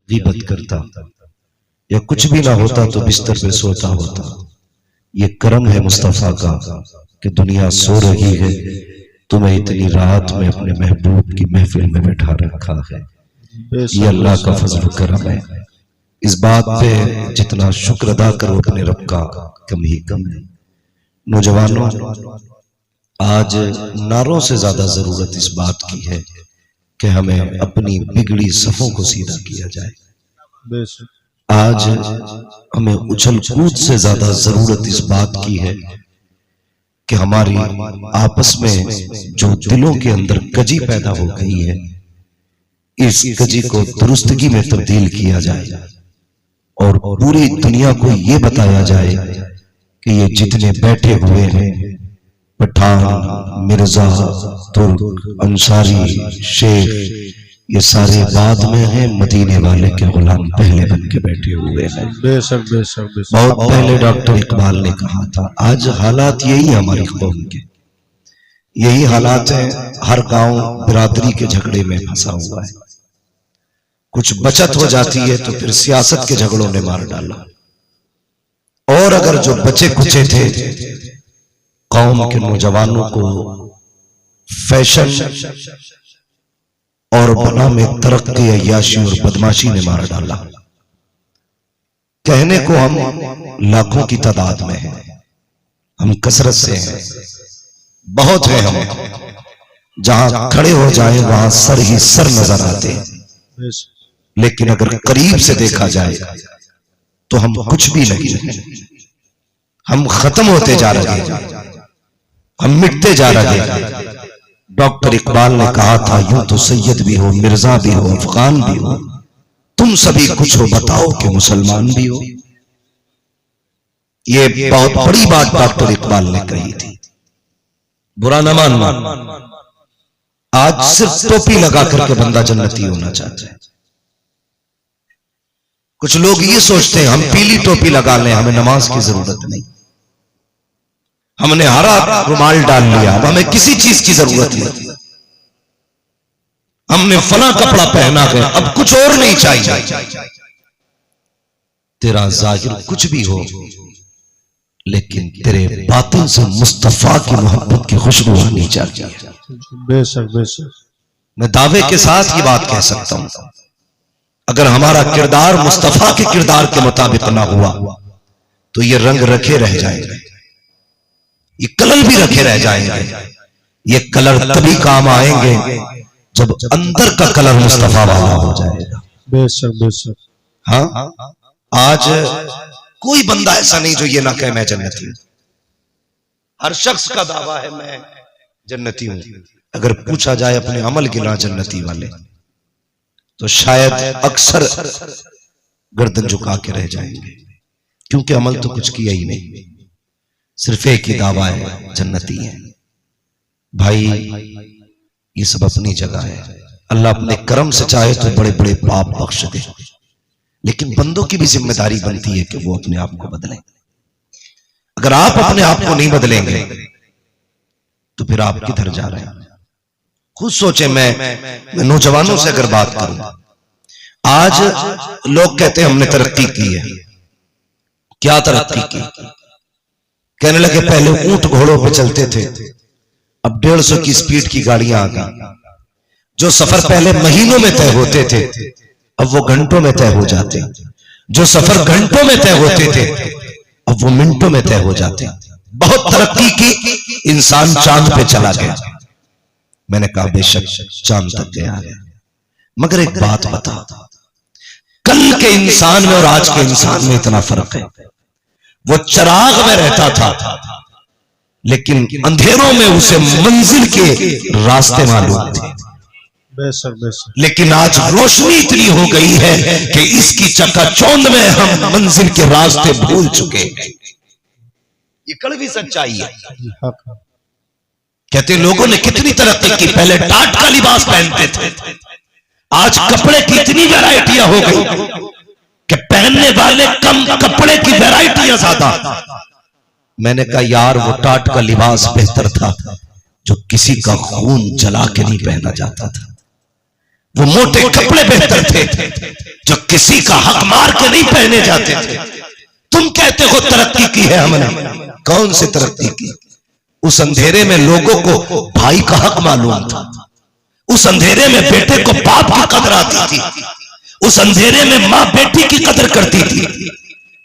गीबत करता या कुछ भी ना होता तो बिस्तर पे सोता होता। ये करम है मुस्तफा का कि दुनिया सो रही है, तुम्हें इतनी रात में अपने महबूब की महफिल में बैठा रखा है। ये अल्लाह का फजल करम है। इस बात पे जितना शुक्र अदा करो अपने रब का कम ही कम है। नौजवानों, आज नारों से ज्यादा जरूरत इस बात की है कि हमें अपनी बिगड़ी सफों को सीधा किया जाए। आज हमें उछल कूद से ज्यादा जरूरत इस बात की है कि हमारी आपस में जो दिलों के अंदर कजी पैदा हो गई है, इस कजी को दुरुस्तगी में तब्दील किया जाए और पूरी दुनिया को ये बताया जाए कि ये जितने बैठे हुए हैं, पठान, मिर्जा, तुर्क, अंसारी, शेख, ये सारे बाद में हैं, मदीने वाले के गुलाम पहले बन के बैठे हुए हैं। बेशक बेशक बेशक। बहुत पहले डॉक्टर इकबाल ने कहा था, आज हालात यही हमारी कौम के, यही हालात है। हर गांव बिरादरी के झगड़े में फंसा हुआ है। कुछ बचत हो जाती है तो फिर सियासत के झगड़ों ने मार डाला, और अगर जो बचे कुचे थे कौम के नौजवानों को फैशन और बना में तरक्की, अय्याशी और बदमाशी ने मार डाला। कहने को हम लाखों की तादाद में हैं, हम कसरत से हैं, बहुत है हम, जहां खड़े हो जाए वहां सर ही सर नजर आते हैं। लेकिन अगर करीब से देखा जाए तो हम कुछ भी नहीं हैं। हम खत्म होते जा रहे हैं, हम मिटते जा रहे हैं। डॉक्टर इकबाल ने कहा था, यूं तो सैयद भी हो, मिर्जा भी हो, अफगान भी हो, तुम सभी कुछ हो, बताओ कि मुसलमान भी हो। ये बहुत बड़ी बात डॉक्टर इकबाल ने कही थी, बुरा न मानना। आज सिर्फ टोपी लगा करके बंदा जन्नती होना चाहता है। कुछ लोग ये सोचते हैं हम पीली टोपी लगा लें, हमें नमाज की जरूरत नहीं, हमने हरा रुमाल डाल लिया, अब हमें किसी चीज की जरूरत नहीं, हमने फला कपड़ा पहना है, अब कुछ और नहीं चाहिए। तेरा जाहिर कुछ भी हो, लेकिन तेरे बातिन से मुस्तफा की मोहब्बत की खुशबू आनी चाहिए। बेशक बेशक। मैं दावे के साथ ये बात कह सकता हूं, अगर हमारा किरदार मुस्तफा के किरदार के मुताबिक ना हुआ तो ये रंग रखे रह जाएंगे, ये कलर भी रखे रह जाएंगे। ये कलर तभी काम आएंगे जब अंदर का कलर मुस्तफा वाला हो जाएगा। बेशक बेशक। हाँ, आज कोई बंदा ऐसा नहीं जो ये ना कहे मैं जन्नती हूं। हर शख्स का दावा है मैं जन्नती हूं। अगर पूछा जाए अपने अमल गिना जन्नती वाले, तो शायद अक्सर गर्दन झुका के रह जाएंगे, क्योंकि अमल तो कुछ किया ही नहीं, सिर्फ एक ही दावा है जन्नती है। भाई ये सब अपनी जगह है, अल्लाह अपने करम से चाहे तो बड़े बड़े पाप बख्श दे, लेकिन बंदों की भी जिम्मेदारी बनती है कि वो अपने आप को बदलें। अगर आप अपने आप को नहीं बदलेंगे तो फिर आप किधर जा रहे हैं? खुद सोचे। मैं नौजवानों से अगर बात करूं, आज लोग कहते हैं हमने तरक्की की है। क्या तरक्की की? कहने लगे पहले ऊंट घोड़ों पे चलते थे, अब 150 की स्पीड की गाड़ियां आ गई। जो सफर पहले महीनों में तय होते थे अब वो घंटों में तय हो जाते। जो सफर घंटों में तय होते थे अब वो मिनटों में तय हो जाते। बहुत तरक्की की, इंसान चांद पे चला गया। मैंने कहा बेशक चांद तक गया है, मगर एक बात बता, कल के इंसान में और आज के इंसान में इतना फर्क है। वो चिराग में रहता था लेकिन अंधेरों में उसे मंजिल के रास्ते मालूम थे। बेशक बेशक। लेकिन आज रोशनी इतनी हो गई है कि इसकी चकाचौंध में हम मंजिल के रास्ते भूल चुके हैं। ये कड़वी सच्चाई है। कहते लोगों ने कितनी तरक्की की, पहले टाट का लिबास पहनते थे, आज कपड़े की इतनी वैरायटियां हो गई कि पहनने वाले कम, कपड़े की वैरायटियां ज्यादा। मैंने कहा यार वो टाट का लिबास बेहतर था जो किसी का खून जला के नहीं पहना जाता था। वो मोटे कपड़े बेहतर थे जो किसी का हक मार के नहीं पहने जाते थे। तुम कहते हो तरक्की की है हमने, कौन सी तरक्की की? उस अंधेरे में लोगों को भाई का हक मालूम था, उस अंधेरे में बेटे को बाप की कदर आती थी, उस अंधेरे में माँ बेटी की कदर करती थी,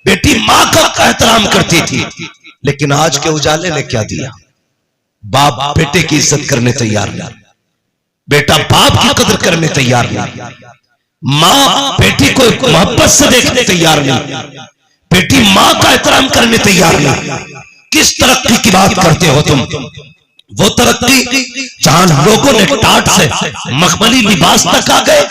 बेटी माँ का एहतराम करती थी। लेकिन आज के उजाले ने क्या दिया? बाप बेटे की इज्जत करने तैयार नहीं, बेटा बाप की कदर करने तैयार नहीं, माँ बेटी को मोहब्बत से देखने तैयार नहीं, बेटी माँ का एहतराम करने तैयार नहीं। किस तरक्की की बात करते हो तुम? वो तरक्की जहां लोगों ने टाट से मखमली लिबास तक आ गए,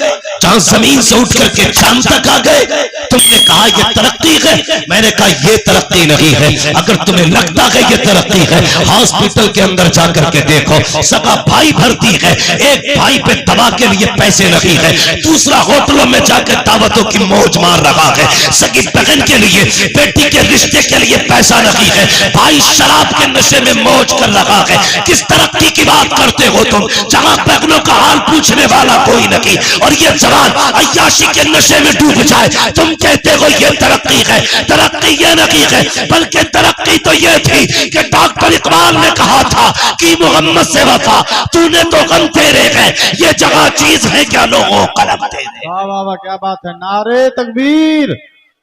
जहां जमीन से उठ करके चांद तक आ गए। तुमने कहा ये तरक्की है, मैंने कहा ये तरक्की नहीं है। अगर तुम्हें लगता है ये तरक्की है, हॉस्पिटल के अंदर जाकर के देखो, सगा भाई भर्ती है, एक भाई पे दवा के लिए पैसे नहीं है, दूसरा होटलों में जाकर दावतों की मौज मार रहा है, सगी बहन के लिए बेटी के रिश्ते के लिए पैसा नहीं है, भाई शराब के नशे में मौज कर रहा है। किस तरक्की की बात करते हो तुम, जहां बहनों का हाल पूछने वाला कोई नहीं, और ये जवान अय्याशी के नशे में डूब जाए, तुम कहते हो ये तरक्की है। तरक्की ये नहीं है, बल्कि तरक्की तो ये थी कि डॉक्टर इकबाल ने कहा था कि मोहम्मद से वफा तूने तो गम तेरे है, ये जगह चीज है क्या लोगों कलम तेरे। वाह वाह वाह, क्या बात है। नारे तकबीर,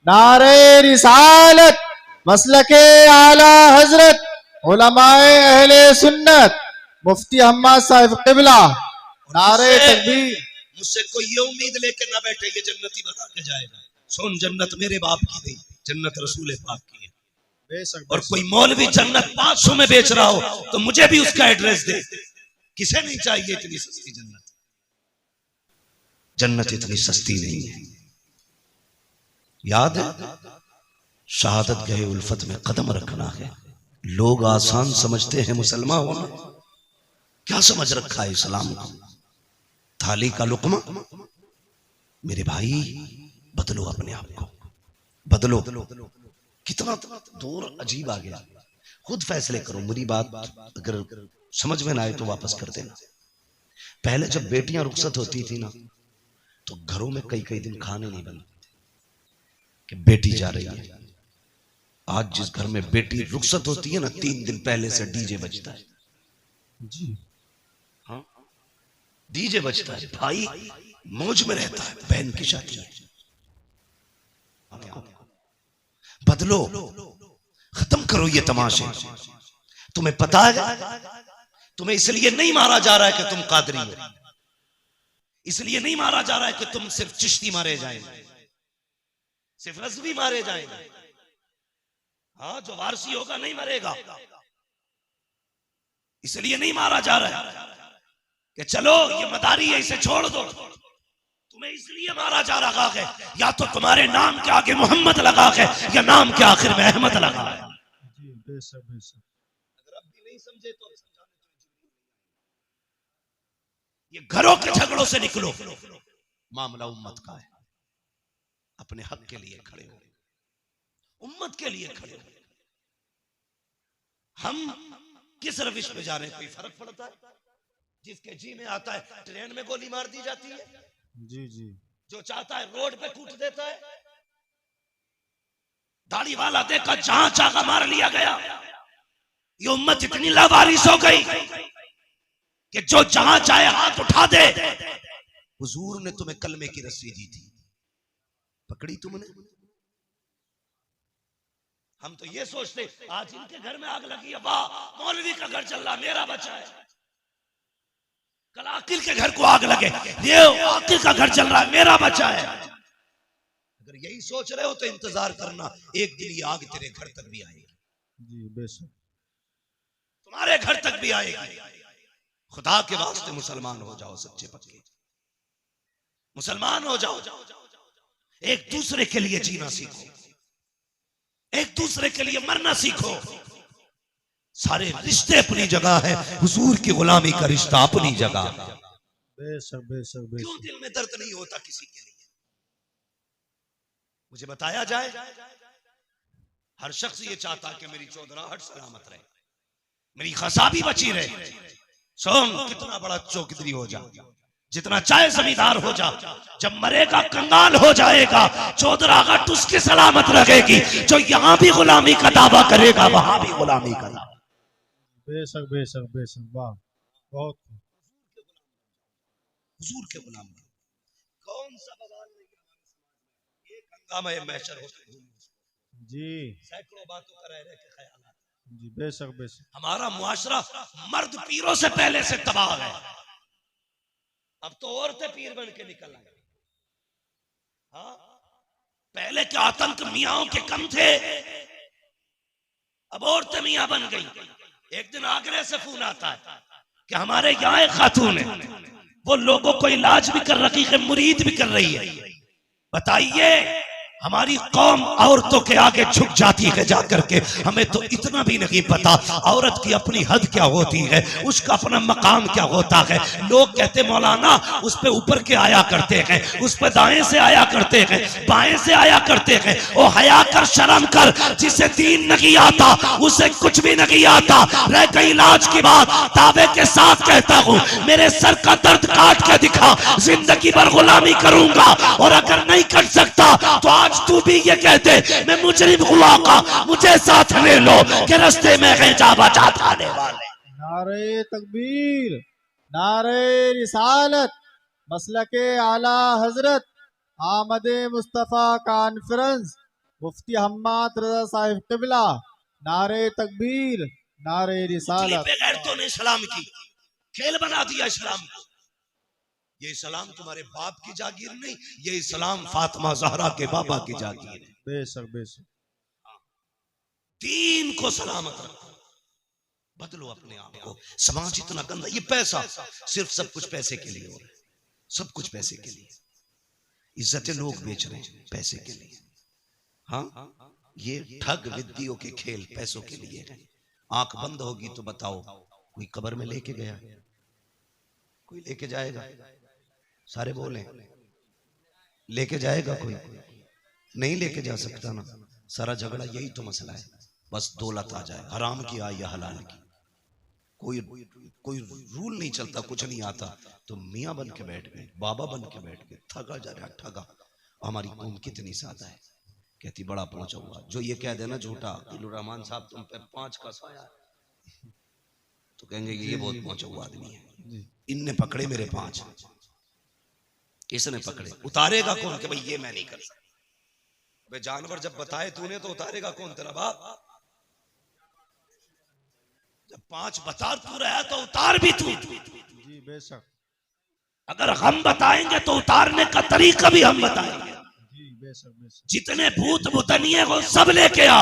नारे रिसालत, मसलके आला हजरत उलमाए अहले सुन्नत, मुफ्ती अहमद साहिब किबला, नारे तकबीर। मुझसे कोई ये उम्मीद लेके ना बैठे ये जन्नती बना के जाएगा। सुन, जन्नत मेरे बाप की नहीं, जन्नत रसूल पाक की है। बेशक, और कोई मौलवी जन्नत 500 में बेच रहा हो तो मुझे भी उसका एड्रेस दे। किसे नहीं चाहिए इतनी सस्ती जन्नत? जन्नत इतनी सस्ती नहीं है। याद है, शहादत गए उल्फत में कदम रखना है। लोग आसान समझते हैं मुसलमान होना, क्या समझ रखा है इस्लाम को? थाली का लुकमा। मेरे भाई बदलो अपने आप को, बदलो। कितना दूर अजीब आ गया, खुद फैसले करो। मेरी बात अगर समझ में ना आए तो वापस कर देना। पहले जब बेटियां रुखसत होती थी ना, तो घरों में कई कई दिन खाने नहीं बनते कि बेटी जा रही है। आज जिस घर में बेटी रुखसत होती है ना, 3 दिन पहले से डीजे बजता है। जी हाँ, डीजे बजता है, भाई मौज में रहता है, बहन की शादी है। बदलो, खत्म करो ये तमाशे। तुम्हें पता है तुम्हें इसलिए नहीं मारा जा रहा है कि तुम कादरी हो, इसलिए नहीं मारा जा रहा है कि तुम सिर्फ चिश्ती मारे जाएंगे, सिर्फ रज़वी मारे जाएंगे। हाँ, जो वारसी होगा नहीं मरेगा, इसलिए नहीं मारा जा रहा है कि चलो ये मदारी है इसे छोड़ दो। तुम्हें इसलिए मारा जा रहा है या तो तुम्हारे नाम के आगे मोहम्मद लगा है या नाम के आखिर में अहमद लगा है। जी, बेशक बेशक। अगर अब भी नहीं समझे तो ये घरों के झगड़ों से निकलो। मामला उम्मत का है, अपने हक के लिए खड़े हो, उम्मत के लिए खड़े हो। हम किस रविश पे जा रहे हैं, कोई फर्क पड़ता है? जिसके जी में आता है ट्रेन में गोली मार दी जाती है, जी जी। जो चाहता है रोड पे कूट देता है। दाढ़ी वाला देखा जहां चाका मार लिया गया। ये उम्मत इतनी लावारिस हो गई कि जो जहां चाहे हाथ उठा दे। हुजूर ने तुम्हें कलमे की रस्सी दी थी, पकड़ी तुमने? हम तो ये सोचते आज इनके घर में आग लगी है, वाह मौलवी का घर चल रहा, मेरा बचा है। कल आकिल के घर को आग लगे, ये आकिल का घर चल रहा है, मेरा बचा है। अगर यही सोच रहे हो तो इंतजार करना, एक दिन ये आग तेरे घर तक भी आएगी। जी बेशक, तुम्हारे घर तक भी आएगी। खुदा के वास्ते मुसलमान हो जाओ, सच्चे पक्के मुसलमान हो जाओ। एक दूसरे के लिए जीना सीखो, एक दूसरे के लिए मरना सीखो। सारे रिश्ते अपनी जगह है, हुजूर की गुलामी का रिश्ता अपनी जगह। बेशक बेशक क्यों बेशक। दिल में दर्द नहीं होता किसी के लिए? मुझे बताया जाए। हर शख्स ये चाहता कि मेरी चौधराहट सलामत रहे, मेरी खसाबी बची रहे। सोन कितना बड़ा चौकदरी हो जा, जितना चाहे जमींदार हो जा, जब मरेगा कंगाल हो जाएगा। चौधरागढ़ उसकी सलामत रहेगी जो यहां भी गुलामी का दावा करेगा, वहां भी गुलामी का दावा। बेशक बेशक बेशक, वाह बहुत। हुजूर के गुलाम कौन सा बवाल नहीं, एक हंगामा महशर होता है जी सैकड़ों बातों का रह के ख्याल। जी बेशक बेशक। हमारा मुआशरा मर्द पीरों से पहले से तबाह है, अब तो औरतें पीर बन के निकल आए। हाँ, पहले के आतंक मियाओं के कम थे, अब औरतें मियां बन गई। एक दिन आगरे से फोन आता है कि हमारे यहाँ एक खातून है, वो लोगों को इलाज भी कर रही है, मुरीद भी कर रही है। बताइए, हमारी कौम औरतों के आगे झुक जाती है जाकर के। हमें तो इतना भी नहीं पता औरत की अपनी हद क्या होती है, उसका अपना मकाम क्या होता है। लोग कहते मौलाना उस पे ऊपर के आया करते हैं, उस पे दाएं से आया करते हैं, बाएं से आया करते हैं। ओ हया कर, शर्म कर, जिसे दीन नहीं आता उसे कुछ भी नहीं आता। रह गई इलाज की बात, दावे के साथ कहता हूँ, मेरे सर का दर्द काट के दिखा, जिंदगी भर गुलामी करूंगा। और अगर नहीं कर सकता तो आज तू भी ये कहते मैं मुजरिम हुआ का, मुझे साथ ले लो कि रास्ते में है जा बचा आने वाले। नारे तकबीर, नारे रिसालत, मसलके आला हजरत, आमद मुस्तफ़ा कॉन्फ्रेंस, मुफ्ती हम्माद रजा साहिब किबला। नारे तकबीर, नारे रिसालत। गैरतों ने इस्लाम की खेल बना दिया इस्लाम को। ये इस्लाम तुम्हारे बाप की जागीर नहीं, ये इस्लाम फातिमा ज़हरा के बाबा की जागीर है। बेशक बेशक। दीन को सलामत रखो, बदलो अपने आप को। समाज इतना गंदा, ये पैसा सिर्फ सब कुछ पैसे के लिए हो रहा है, सब कुछ पैसे के लिए। इज्जतें लोग बेच रहे हैं पैसे के लिए। हाँ, ये ठग विद्यों के खेल पैसों के लिए है। आंख बंद होगी तो बताओ, कोई कब्र में लेके गया, कोई लेके जाएगा? सारे बोले लेके जाएगा, कोई नहीं लेके जा सकता ना। सारा झगड़ा यही तो मसला है, बस दौलत आ जाए, हराम की आए या हलाल की। कोई रूल नहीं चलता, कुछ नहीं आता, तो मियाँ बन के बैठ गए, बाबा बन के बैठ गए, ठगा जा रहा ठगा। हमारी कौम कितनी सादा है, कहती बड़ा पहुंचा हुआ। जो ये कह देना झूठा, रहमान साहब तुम पे 5 का साया, तो कहेंगे ये बहुत पहुंचा हुआ आदमी है। इनने पकड़े मेरे 5, इसने पकड़े, उतारेगा कौन कि भाई ये मैं नहीं कर सकता। भाई जानवर जब बताए तूने तो उतारेगा कौन? तेरा बाप। जब 5 बता तू रहा तो उतार भी तू। जी बेशक। अगर हम बताएंगे तो उतारने का तरीका भी हम बताएंगे। बेशक बेशक। जितने भूत भूतनिए वो सब लेके आ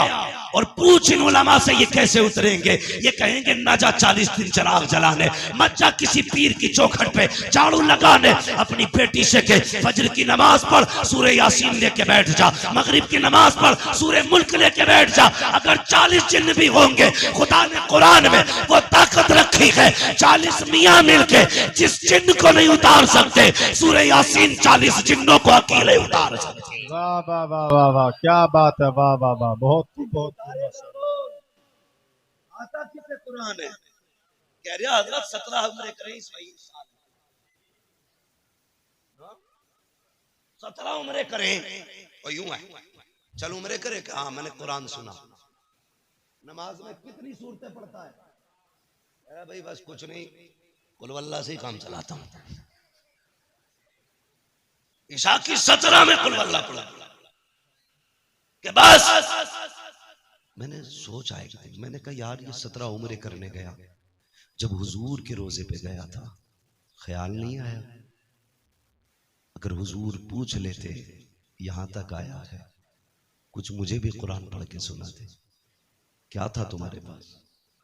और पूछ इन उलमा से ये कैसे उतरेंगे। ये कहेंगे ना जा 40 दिन चिराग जलाने, मत जा किसी पीर की चौखट पे झाड़ू लगाने, अपनी बेटी से के फजर की नमाज पढ़, सूरह यासीन लेके बैठ जा, मगरिब की नमाज पढ़, सूरह मुल्क लेके बैठ जा। अगर 40 जिन्न भी होंगे, खुदा ने कुरान में वो ताकत रखी है, 40 मियाँ मिलके जिस जिन्न को नहीं उतार सकते, सूरह यासीन 40 जिन्नों को अकेले उतार सकते। वाह वाह वाह वाह वाह, क्या बात है, वाह वाह वाह, बहुत बहुत। आता किसे कुरान है, कह रहा हजरत 17 उम्र करें इस भाई, 17 उम्र करें और यूं है चल उम्र करे। हाँ मैंने कुरान सुना। नमाज में कितनी सूरतें पढ़ता है? अरे भाई बस कुछ नहीं, कुल वल्लाह से ही काम चलाता हूं। ईशा की 17 में कुल वल्लाह पढ़ा के बस। मैंने सोच आएगा, मैंने कहा यार ये 17 उम्र करने गया, जब हुजूर के रोजे पे गया था ख्याल नहीं आया? अगर हुजूर पूछ लेते यहां तक आया है, कुछ मुझे भी कुरान पढ़ के सुनाते, क्या था तुम्हारे पास?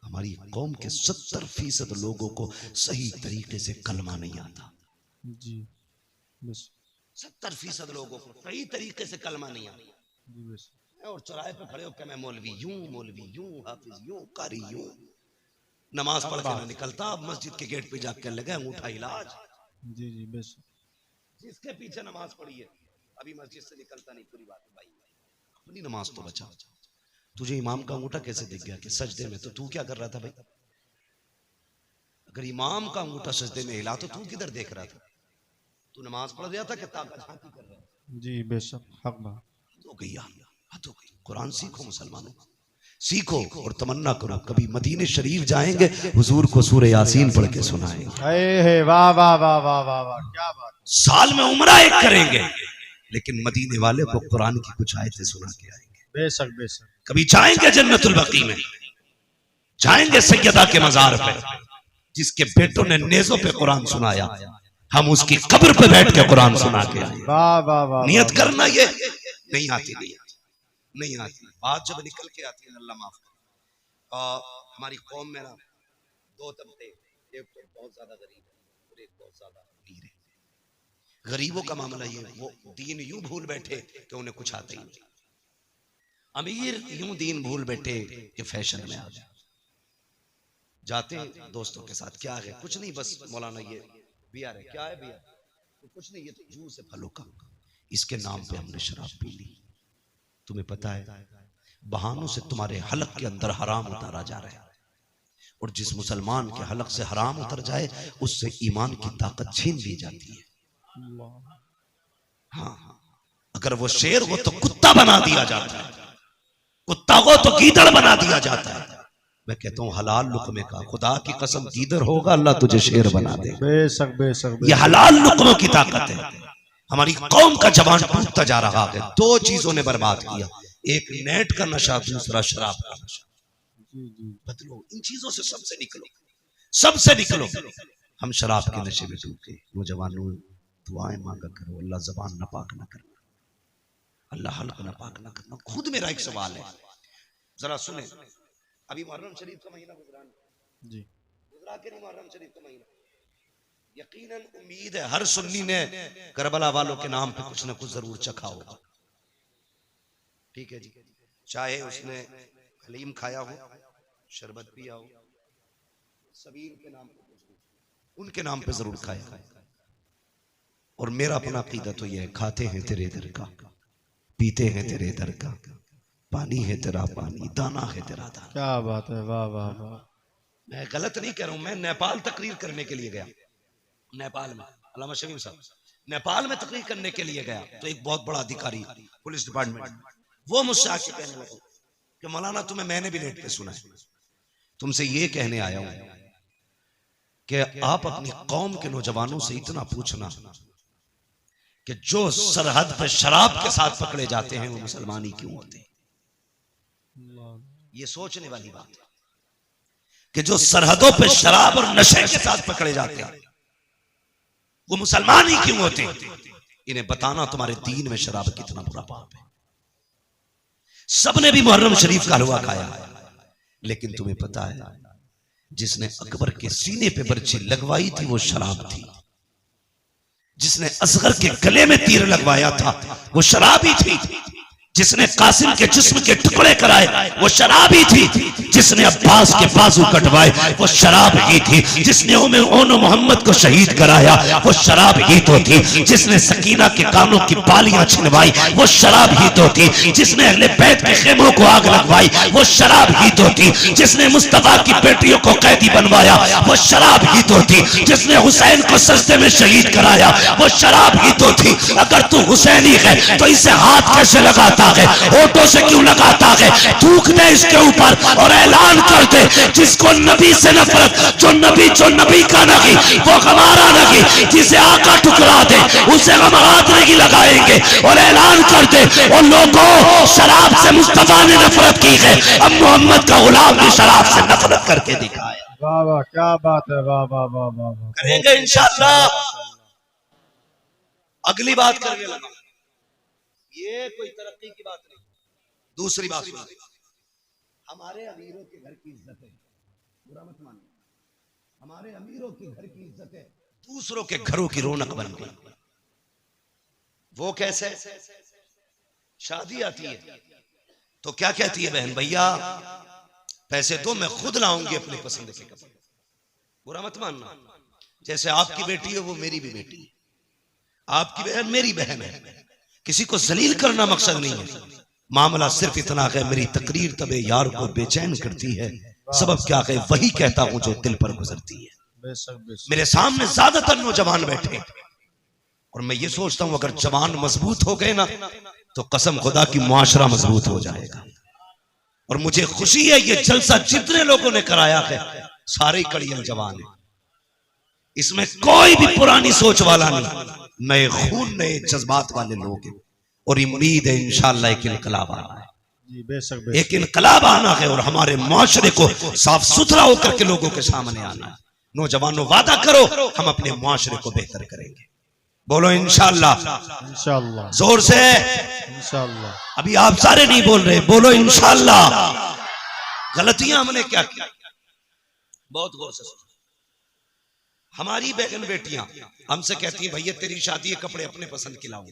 हमारी कौम के 70% लोगों को सही तरीके से कलमा नहीं आता। जी 70% लोगों को सही तरीके से कलमा नहीं आता। और चौराहे पे खड़े होकर मैं मौलवी यूं, हाफिज यूं, कारी यूं, नमाज पढ़ के ना निकलता, अब मस्जिद के गेट पे जाकर लगा अंगूठा इलाज। जी जी बेशक। जिसके पीछे नमाज पढ़ी है अभी मस्जिद से निकलता नहीं। पूरी बात है भाई, अपनी नमाज तो बचा। तुझे इमाम का अंगूठा कैसे दिख गया कि सजदे में? तो तू क्या कर रहा था भाई? अगर इमाम का अंगूठा सजदे में हिला तो तू किधर देख रहा था? तू नमाज पढ़ रहा था कि ताकत झांकी कर रहा है? जी बेशक हक बात। हद हो गई यार, हद हो गई। कुरान सीखो मुसलमानों, सीखो और तमन्ना करो कभी मदीने शरीफ जाएंगे, हुजूर को सूरह यासीन पढ़ के सुनाएंगे। है वाह वाह वाह वाह वाह वाह, क्या बात। साल में उम्रा एक करेंगे, लेकिन मदीने वाले को कुरान की कुछ आयतें सुना के आएंगे। बेशक बेशक। कभी जाएंगे जन्नतुल बकी में, जाएंगे सैयदा के मजार पे, जिसके बेटों ने नेज़ों पे कुरान सुनाया, हम उसकी कब्र पे बैठ के कुरान सुना के आए। वाह वाह वाह। नियत करना, ये नहीं आती, नहीं आती बात जब निकल के आती है अल्लाह माफ करे। हमारी कौम में ना दो तबके, एक तो बहुत ज्यादा गरीब है और एक बहुत ज्यादा अमीर है। गरीबों का मामला ये, वो दीन यूं भूल बैठे कि उन्हें कुछ आता ही नहीं। अमीर यूं दीन भूल बैठे कि फैशन में आ जाए। जाते हैं दोस्तों के साथ, क्या है कुछ नहीं, बस मौलाना ये बियर है। क्या है बियर? तो कुछ नहीं, ये तो जूस है फलों का, इसके नाम पे हमने शराब पी ली। तुम्हें पता है बहानों से तुम्हारे हलक के अंदर हराम उतारा जा रहा है, और जिस मुसलमान के हलक से हराम उतर जाए उससे ईमान की ताकत छीन ली जाती है। हाँ, अगर वो शेर हो तो कुत्ता बना दिया जाता है, कुत्ता हो तो गीदड़ बना दिया जाता है। मैं कहता हूँ हलाल लुकमे का, खुदा की कसम गीदड़ होगा अल्लाह तुझे शेर बना दे। बेशक बेशक। ये हलाल लुकमों की ताकत है। हमारी कौम का जवान टूटता जा रहा है। दो चीजों ने बर्बाद किया, एक नेट का नशा, दूसरा शराब का नशा। बदलो इन चीजों से, सबसे निकलो, सबसे निकलो। हम शराब के नशे में डूब गए। नौजवानों दुआएं मांगा करो, अल्लाह जबान नापाक ना करना, अल्लाह हल्क नापाक ना करना। खुद मेरा एक सवाल है, जरा सुने। अभी मुहर्रम शरीफ का महीना गुजरा जी, गुजरा के नहीं मुहर्रम शरीफ का महीना। यकीनन उम्मीद है हर सुन्नी ने करबला वालों के नाम पे कुछ ना कुछ जरूर चखा होगा। ठीक है जी, चाहे उसने हलीम खाया हो, शरबत पिया हो, सबील के नाम पे, उनके नाम पे जरूर खाया। और मेरा अपना अकीदा तो यह है, खाते हैं तेरे दर का, पीते हैं तेरे दर का, पानी है तेरा पानी, दाना है तेरा दाना। क्या बात है, वाह वाह वाह। मैं गलत नहीं कह रहा हूं। मैं नेपाल तकरीर करने के लिए गया, नेपाल में, अल्लामा शमीम साहब, नेपाल में तकरीर करने के लिए गया, तो एक बहुत बड़ा अधिकारी पुलिस डिपार्टमेंट, वो मुझसे आके कहने लगा कि मौलाना तुम्हें मैंने भी नेट पे सुना है, तुमसे ये कहने आया हूं कि आप अपनी कौम के नौजवानों से इतना पूछना कि जो सरहद पे शराब के साथ पकड़े जाते हैं वो मुसलमान ही क्यों होते हैं। ये सोचने वाली बात है कि जो सरहदों पे शराब और नशे के साथ पकड़े जाते हैं वो मुसलमान ही क्यों होते। इन्हें बताना तुम्हारे दीन में शराब कितना बुरा पाप है। सबने भी मुहर्रम शरीफ का हलवा खाया, लेकिन तुम्हें पता है जिसने अकबर के सीने पे बर्छी लगवाई थी वो शराब थी, जिसने असगर के गले में तीर लगवाया था वो शराबी थी, जिसने कासिम के जिस्म के टुकड़े कराए वो शराबी थी, जिसने अब्बास के बाजू कटवाए वो शराब ही थी, जिसने ओनो मोहम्मद को शहीद कराया वो शराब ही तो थी, जिसने सकीना के कानों की बालियां छिनवाई वो शराब ही तो थी, जिसने अहले बैत के खेमों को आग लगवाई वो शराब ही तो थी, जिसने मुस्तफा की बेटियों को कैदी बनवाया वो शराब ही तो थी, जिसने हुसैन को सजदे में शहीद कराया वो शराब ही तो थी। अगर तू हुसैनी है तो इसे हाथ कैसे लगाता है, होठों से क्यों लगाता है, थूक दे इसके ऊपर और ऐलान कर दे जिसको नबी से नफरत, जो नबी का नहीं वो हमारा नहीं, जिसे आका ठुकरा दे उसे हम हाथ नहीं लगाएंगे, और ऐलान कर दे और लोगों शराब से मुस्तफा ने नफरत की है, अब मोहम्मद का गुलाम भी शराब से नफरत करके दिखाया। वाह वाह क्या बात है, वाह वाह वाह वाह। करेंगे इंशाअल्लाह। अगली बात करने लगा, ये कोई तरक्की की बात नहीं। दूसरी बात सुनो, हमारे अमीरों के घर की इज्जत है, बुरा मत मानो, हमारे अमीरों के घर की इज्जत है, दूसरों के घरों की रौनक बन गई। वो कैसे? शादी आती है तो क्या कहती है बहन, भैया पैसे दो मैं खुद लाऊंगी अपने पसंद के कपड़े। बुरा मत मानना, जैसे आपकी बेटी है वो मेरी भी बेटी है, आपकी बहन मेरी बहन है। किसी को जलील करना मकसद नहीं है, मामला सिर्फ इतना है मेरी तकरीर तबे यार को बेचैन करती है, सबब क्या है वही कहता हूं जो दिल पर गुजरती है। मेरे सामने ज्यादातर नौजवान बैठे, और मैं ये सोचता हूं अगर जवान मजबूत हो गए ना तो कसम खुदा की मुआशरा मजबूत हो जाएगा। और मुझे खुशी है ये जलसा जितने लोगों ने कराया है सारे कड़ियां जवान है, इसमें कोई भी पुरानी सोच वाला नहीं, नए खून नए जज्बात वाले लोग हैं। और उम्मीद है इंशाअल्लाह एक इनकलाब आना है, जी बेशक एक इनकलाब आना है और हमारे मुआशरे को साफ सुथरा होकर के लोगों के सामने आना है। नौजवानों वादा करो हम अपने मुआशरे को बेहतर करेंगे। बोलो इंशाअल्लाह, इंशाअल्लाह, जोर से इंशाअल्लाह। अभी आप सारे नहीं बोल रहे, बोलो इंशाअल्लाह। गलतियां हमने क्या की, बहुत गौर से सुनो। हमारी बहन बेटियां हमसे कहती हैं भैया तेरी शादी के कपड़े अपने पसंद के लाओ,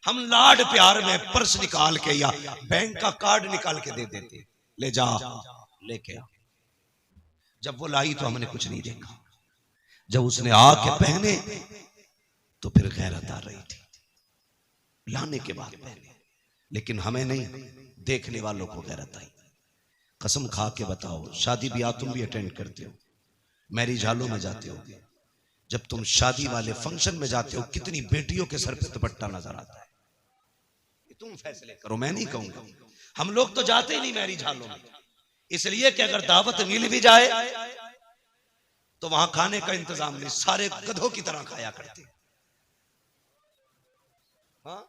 हम लाड प्यार में पर्स निकाल के या बैंक का कार्ड निकाल के दे देते, ले जा लेके आ। जब वो लाई तो हमने कुछ नहीं देखा, जब उसने आके पहने तो फिर गैरत आ रही थी, लाने के बाद पहने, लेकिन हमें नहीं, देखने वालों को गैरत आई। कसम खा के बताओ, शादी ब्याह तुम भी अटेंड करते हो, मैरिज हॉलों में जाते हो, जब तुम शादी वाले फंक्शन में जाते हो कितनी बेटियों के सर पे दुपट्टा नजर आता है। तुम फैसले करो, मैं नहीं कहूंगा। हम लोग तो जाते ही नहीं मैरिज हॉलों में, इसलिए कि अगर दावत मिल भी जाए तो वहां खाने का इंतजाम नहीं, सारे गधों की तरह खाया करते। हाँ?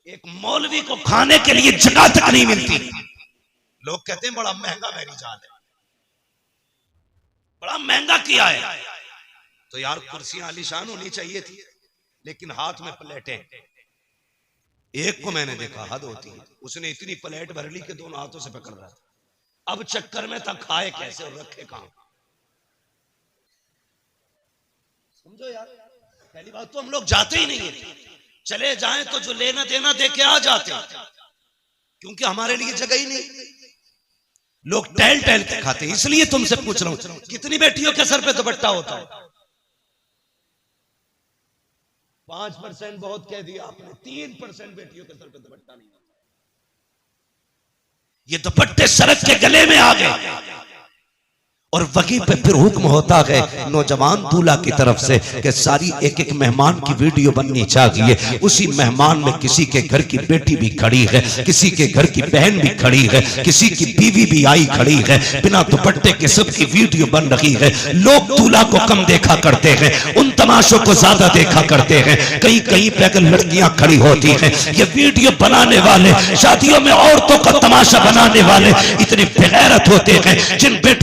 एक मौलवी को खाने के लिए जगह तक नहीं मिलती। लोग कहते हैं बड़ा महंगा मैरिज हॉल है, बड़ा महंगा किया है। तो यार कुर्सियां आलीशान होनी चाहिए थी, लेकिन हाथ में प्लेटें। एक को मैंने देखा, हद होती है, उसने इतनी प्लेट भर ली कि दोनों हाथों से पकड़ रहा था। अब चक्कर में था खाए कैसे और रखे कहां। समझो यार, पहली बात तो हम लोग जाते ही नहीं है, चले जाएं तो जो लेना देना दे के आ जाते हैं, क्योंकि हमारे लिए जगह ही नहीं। लोग टहल टहल के खाते हैं। इसलिए तुमसे पूछ रहा हूं कितनी बेटियों के सर पे दुपट्टा होता है? 5% बहुत कह दिया आपने, 3% बेटियों के सर पे दुपट्टा नहीं होता। ये दुपट्टे सड़क के गले में आ गए और वहीं पे फिर हुक्म होता है नौजवान दूल्हा की तरफ से कि सारी एक एक मेहमान की वीडियो बननी चाहिए। उसी मेहमान में किसी के घर की बेटी भी खड़ी है, किसी के घर की बहन भी खड़ी है, किसी की बीवी भी आई खड़ी है, बिना दुपट्टे के सबकी वीडियो बन रही है। लोग दूल्हा को कम देखा करते हैं, उन तमाशों को ज्यादा देखा करते हैं। कहीं कहीं पे अगर लड़कियां खड़ी होती हैं, ये वीडियो बनाने वाले, शादियों में औरतों का तमाशा बनाने वाले इतने बेगैरत होते हैं। जिन बेटियों